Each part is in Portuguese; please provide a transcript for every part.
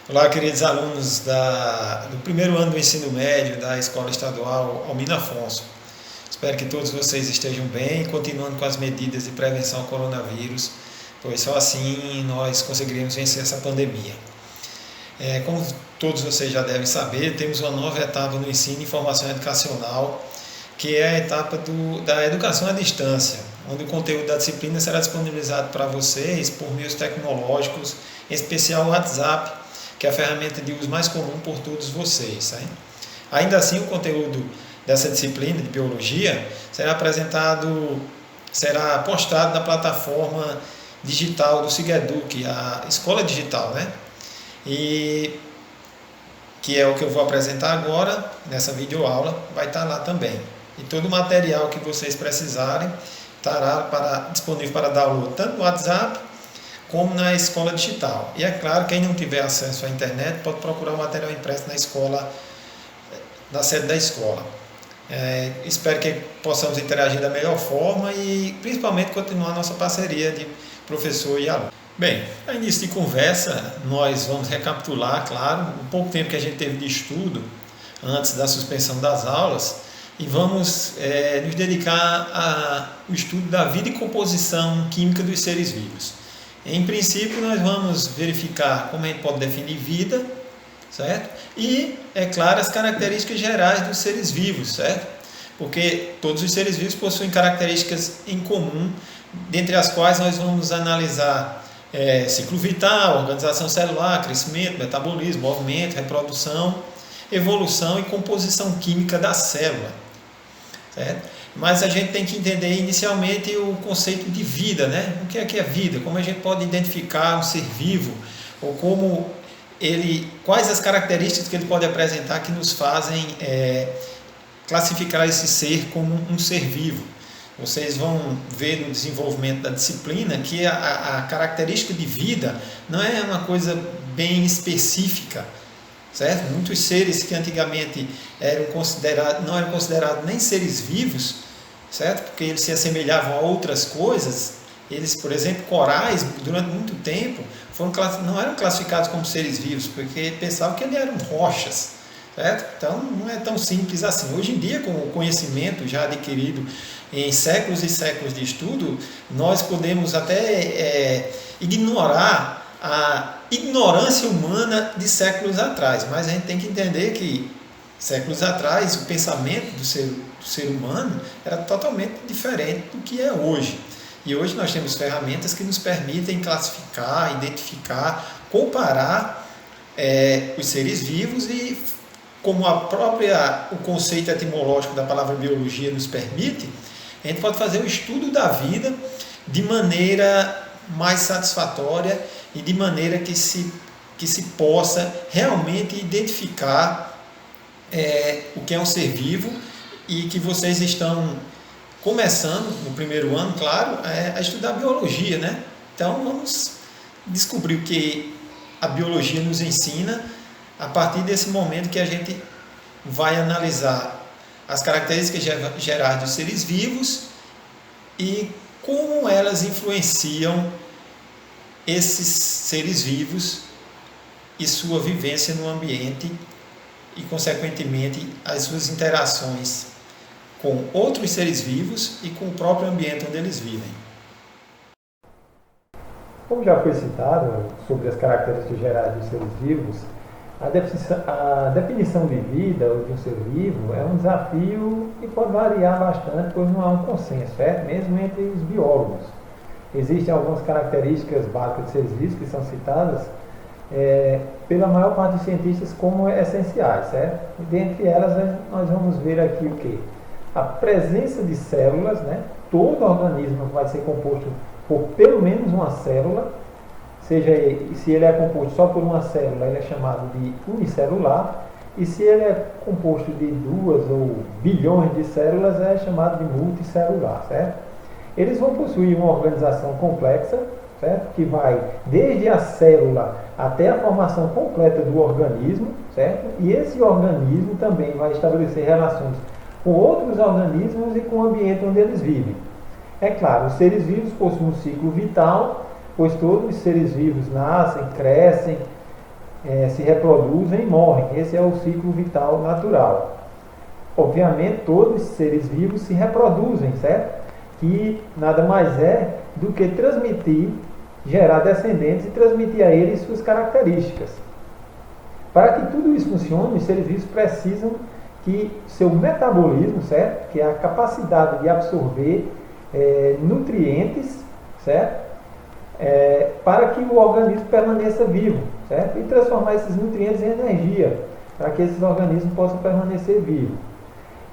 Olá, queridos alunos do primeiro ano do ensino médio da Escola Estadual Almino Afonso. Espero que todos vocês estejam bem, continuando com as medidas de prevenção ao coronavírus, pois só assim nós conseguiremos vencer essa pandemia. Como todos vocês já devem saber, temos uma nova etapa no ensino e formação educacional, que é a etapa da educação à distância, onde o conteúdo da disciplina será disponibilizado para vocês por meios tecnológicos, em especial o WhatsApp, que é a ferramenta de uso mais comum por todos vocês. Ainda assim, o conteúdo dessa disciplina de biologia será postado na plataforma digital do SIGEDUC, a escola digital, E que é o que eu vou apresentar agora nessa videoaula, vai estar lá também. E todo o material que vocês precisarem estará disponível para download tanto no WhatsApp como na escola digital. E é claro, quem não tiver acesso à internet pode procurar o material impresso na sede da escola. Espero que possamos interagir da melhor forma e principalmente continuar a nossa parceria de professor e aluno. Bem, a início de conversa, nós vamos recapitular, claro, o pouco tempo que a gente teve de estudo antes da suspensão das aulas e vamos nos dedicar ao estudo da vida e composição química dos seres vivos. Em princípio, nós vamos verificar como a gente pode definir vida, certo? E, é claro, as características gerais dos seres vivos, certo? Porque todos os seres vivos possuem características em comum, dentre as quais nós vamos analisar ciclo vital, organização celular, crescimento, metabolismo, movimento, reprodução, evolução e composição química da célula, certo? Mas a gente tem que entender inicialmente o conceito de vida, O que é vida? Como a gente pode identificar um ser vivo? Ou quais as características que ele pode apresentar que nos fazem classificar esse ser como um ser vivo? Vocês vão ver no desenvolvimento da disciplina que a característica de vida não é uma coisa bem específica, certo? Muitos seres que antigamente não eram considerados nem seres vivos, certo? Porque eles se assemelhavam a outras coisas. Eles, por exemplo, corais, durante muito tempo, não eram classificados como seres vivos, porque pensavam que eles eram rochas, certo? Então, não é tão simples assim. Hoje em dia, com o conhecimento já adquirido em séculos e séculos de estudo, nós podemos até ignorar a ignorância humana de séculos atrás, mas a gente tem que entender que séculos atrás o pensamento do ser humano era totalmente diferente do que é hoje. E hoje nós temos ferramentas que nos permitem classificar, identificar, comparar os seres vivos e, como o conceito etimológico da palavra biologia nos permite, a gente pode fazer o estudo da vida de maneira mais satisfatória e de maneira que se possa realmente identificar o que é um ser vivo e que vocês estão começando no primeiro ano, claro, a estudar biologia, Então vamos descobrir o que a biologia nos ensina a partir desse momento que a gente vai analisar as características gerais dos seres vivos e como elas influenciam esses seres vivos e sua vivência no ambiente e, consequentemente, as suas interações com outros seres vivos e com o próprio ambiente onde eles vivem. Como já foi citado sobre as características gerais dos seres vivos, a definição de vida ou de um ser vivo é um desafio e pode variar bastante, pois não há um consenso, mesmo entre os biólogos. Existem algumas características básicas de seres vivos que são citadas pela maior parte dos cientistas como essenciais, certo? E dentre elas nós vamos ver aqui o quê? A presença de células, Todo organismo vai ser composto por pelo menos uma célula, se ele é composto só por uma célula, ele é chamado de unicelular, e se ele é composto de 2 ou bilhões de células, é chamado de multicelular, certo? Eles vão possuir uma organização complexa, certo? Que vai desde a célula até a formação completa do organismo, certo? E esse organismo também vai estabelecer relações com outros organismos e com o ambiente onde eles vivem. É claro, os seres vivos possuem um ciclo vital, pois todos os seres vivos nascem, crescem, se reproduzem e morrem. Esse é o ciclo vital natural. Obviamente, todos os seres vivos se reproduzem, certo? Que nada mais é do que transmitir, gerar descendentes e transmitir a eles suas características. Para que tudo isso funcione, os seres vivos precisam que seu metabolismo, certo? Que é a capacidade de absorver nutrientes, certo? Para que o organismo permaneça vivo, certo? E transformar esses nutrientes em energia, para que esses organismos possam permanecer vivos.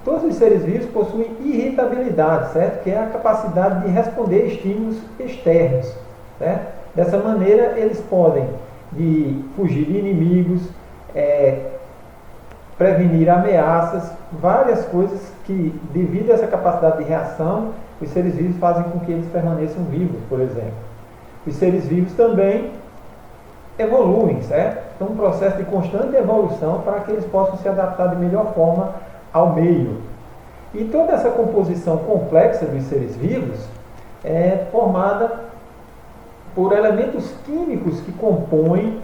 Todos os seres vivos possuem irritabilidade, certo? Que é a capacidade de responder a estímulos externos, certo? Dessa maneira, eles podem fugir de inimigos, prevenir ameaças, várias coisas que, devido a essa capacidade de reação, os seres vivos fazem com que eles permaneçam vivos, por exemplo. Os seres vivos também evoluem, certo? Então, um processo de constante evolução para que eles possam se adaptar de melhor forma ao meio. E toda essa composição complexa dos seres vivos é formada por elementos químicos que compõem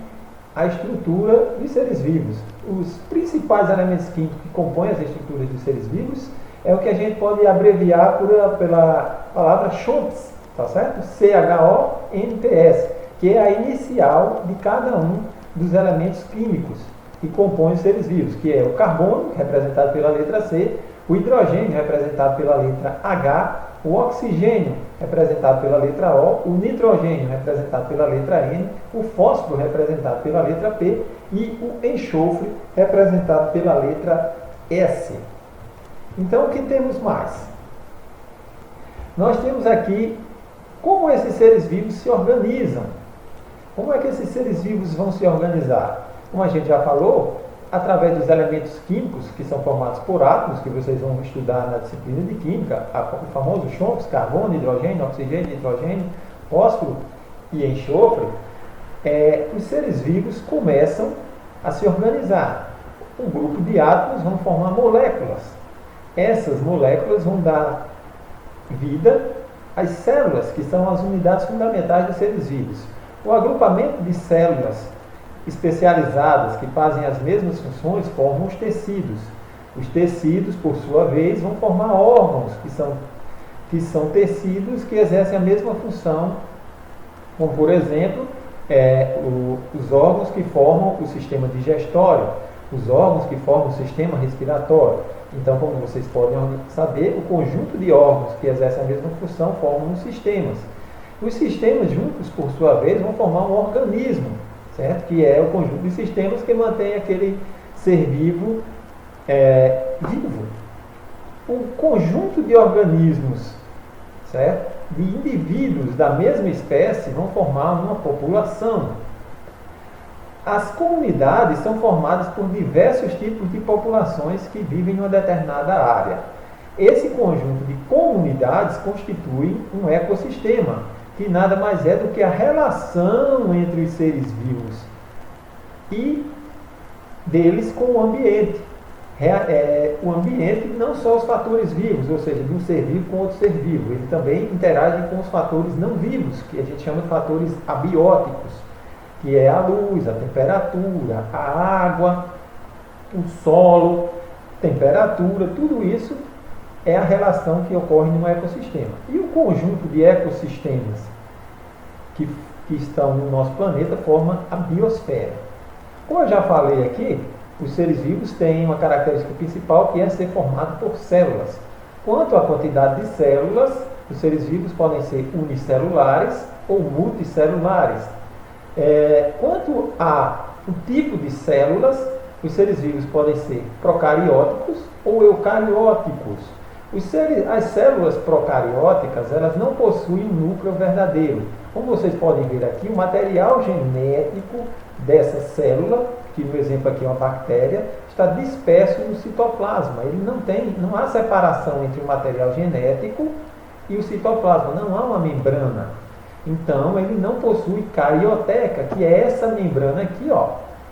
a estrutura dos seres vivos. Os principais elementos químicos que compõem as estruturas dos seres vivos é o que a gente pode abreviar pela palavra CHOMPS, tá certo? CHOMPS, que é a inicial de cada um dos elementos químicos que compõem os seres vivos, que é o carbono, representado pela letra C, o hidrogênio, representado pela letra H, o oxigênio, representado pela letra O, o nitrogênio, representado pela letra N, o fósforo, representado pela letra P, e o enxofre, representado pela letra S. Então, o que temos mais? Nós temos aqui como esses seres vivos se organizam. Como é que esses seres vivos vão se organizar? Como a gente já falou, através dos elementos químicos que são formados por átomos, que vocês vão estudar na disciplina de química, o famoso CHOMPS, carbono, hidrogênio, oxigênio, nitrogênio, fósforo e enxofre, os seres vivos começam a se organizar. Um grupo de átomos vão formar moléculas. Essas moléculas vão dar vida às células, que são as unidades fundamentais dos seres vivos. O agrupamento de células especializadas que fazem as mesmas funções formam os tecidos. Os tecidos, por sua vez, vão formar órgãos, que são tecidos que exercem a mesma função, como, por exemplo, os órgãos que formam o sistema digestório, os órgãos que formam o sistema respiratório. Então, como vocês podem saber, o conjunto de órgãos que exercem a mesma função formam os sistemas. Os sistemas juntos, por sua vez, vão formar um organismo, certo? Que é o conjunto de sistemas que mantém aquele ser vivo vivo. Um conjunto de organismos, certo? De indivíduos da mesma espécie vão formar uma população. As comunidades são formadas por diversos tipos de populações que vivem em uma determinada área. Esse conjunto de comunidades constitui um ecossistema, que nada mais é do que a relação entre os seres vivos e deles com o ambiente. O ambiente, não só os fatores vivos, ou seja, de um ser vivo com outro ser vivo, ele também interage com os fatores não vivos, que a gente chama de fatores abióticos, que é a luz, a temperatura, a água, o solo, temperatura, tudo isso é a relação que ocorre no ecossistema. E o conjunto de ecossistemas que estão no nosso planeta forma a biosfera. Como eu já falei aqui, os seres vivos têm uma característica principal, que é ser formado por células. Quanto à quantidade de células, os seres vivos podem ser unicelulares ou multicelulares. Quanto ao tipo de células, os seres vivos podem ser procarióticos ou eucarióticos. As células procarióticas, elas não possuem um núcleo verdadeiro. Como vocês podem ver aqui, o material genético dessa célula, que no exemplo aqui é uma bactéria, está disperso no citoplasma. Não há separação entre o material genético e o citoplasma, não há uma membrana. Então, ele não possui carioteca, que é essa membrana aqui,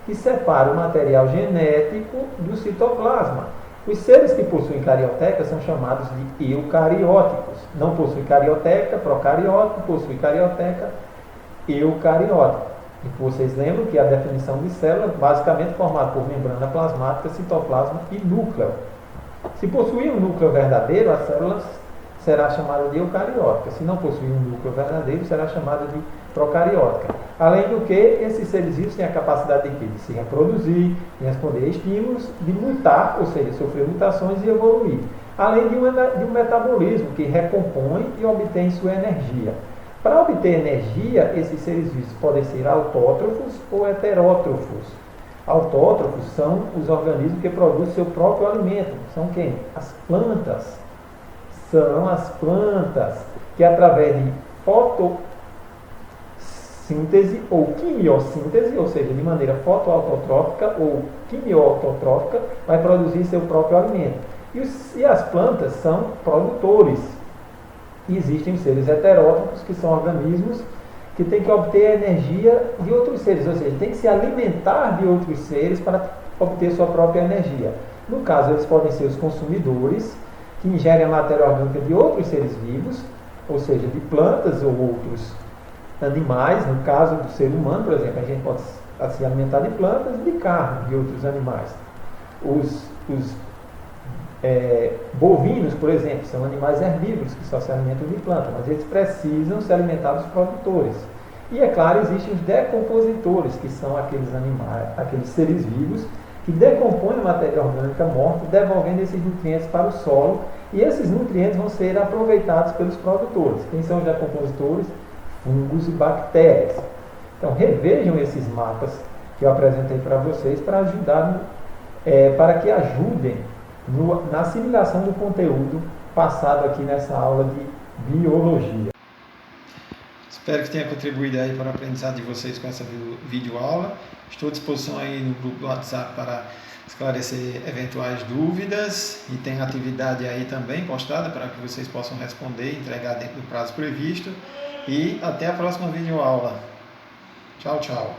que separa o material genético do citoplasma. Os seres que possuem carioteca são chamados de eucarióticos. Não possui carioteca, procariótico, possui carioteca, eucariótico. E vocês lembram que a definição de célula é basicamente formada por membrana plasmática, citoplasma e núcleo. Se possuir um núcleo verdadeiro, a célula será chamada de eucariótica. Se não possuir um núcleo verdadeiro, será chamada de procariótica. Além do que, esses seres vivos têm a capacidade de se reproduzir, de responder a estímulos, de mutar, ou seja, sofrer mutações e evoluir. Além de um metabolismo que recompõe e obtém sua energia. Para obter energia, esses seres vivos podem ser autótrofos ou heterótrofos. Autótrofos são os organismos que produzem seu próprio alimento. São quem? As plantas. São as plantas que, através de fotossíntese ou quimiossíntese, ou seja, de maneira fotoautotrófica ou quimioautotrófica, vai produzir seu próprio alimento. E as plantas são produtores. E existem os seres heterótrofos, que são organismos que têm que obter a energia de outros seres, ou seja, tem que se alimentar de outros seres para obter sua própria energia. No caso, eles podem ser os consumidores, que ingerem a matéria orgânica de outros seres vivos, ou seja, de plantas ou outros animais. No caso do ser humano, por exemplo, a gente pode se alimentar de plantas e de carne de outros animais. Os bovinos, por exemplo, são animais herbívoros que só se alimentam de plantas, mas eles precisam se alimentar dos produtores. E, é claro, existem os decompositores, que são aqueles animais, aqueles seres vivos que decompõem a matéria orgânica morta, devolvendo esses nutrientes para o solo, e esses nutrientes vão ser aproveitados pelos produtores. Quem são os decompositores? Fungos e bactérias. Então, revejam esses mapas que eu apresentei para vocês para ajudar, para que ajudem na assimilação do conteúdo passado aqui nessa aula de biologia. Espero que tenha contribuído aí para o aprendizado de vocês com essa videoaula. Estou à disposição aí no grupo do WhatsApp para esclarecer eventuais dúvidas, e tem atividade aí também postada para que vocês possam responder e entregar dentro do prazo previsto. E até a próxima videoaula. Tchau, tchau.